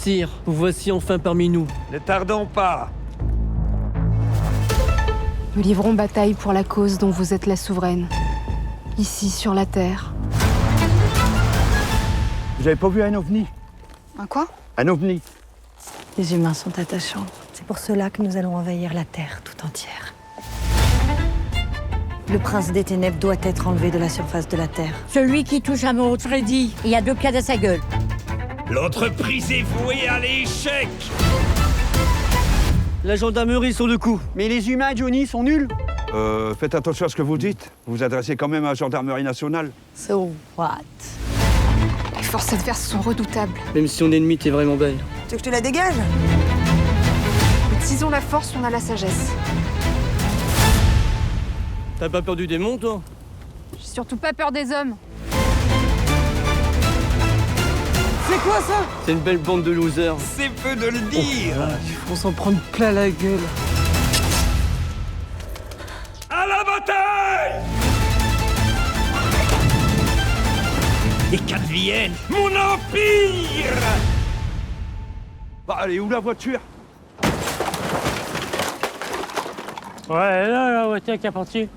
Sire, vous voici enfin parmi nous. Ne tardons pas. Nous livrons bataille pour la cause dont vous êtes la souveraine. Ici, sur la Terre. Vous avez pas vu un ovni? Un quoi? Un ovni. Les humains sont attachants. C'est pour cela que nous allons envahir la Terre tout entière. Le prince des ténèbres doit être enlevé de la surface de la Terre. Celui qui touche à mon Freddy, il y a 2 pieds à sa gueule. L'entreprise est vouée à l'échec. La gendarmerie sur le coup. Mais les humains, Johnny, sont nuls. Faites attention à ce que vous dites. Vous vous adressez quand même à la gendarmerie nationale. So what? Les forces adverses sont redoutables. Même si on est ennemi, t'es vraiment belle. Tu veux que je te la dégage? Utilisons la force, on a la sagesse. T'as pas peur du démon, toi? J'ai surtout pas peur des hommes. C'est quoi ça? C'est une belle bande de losers. C'est peu de le dire. Il faut s'en prendre plein la gueule. À la bataille. Les 4 Viennes, mon empire. Bah, allez, où la voiture? Ouais, là, la voiture qui est partie.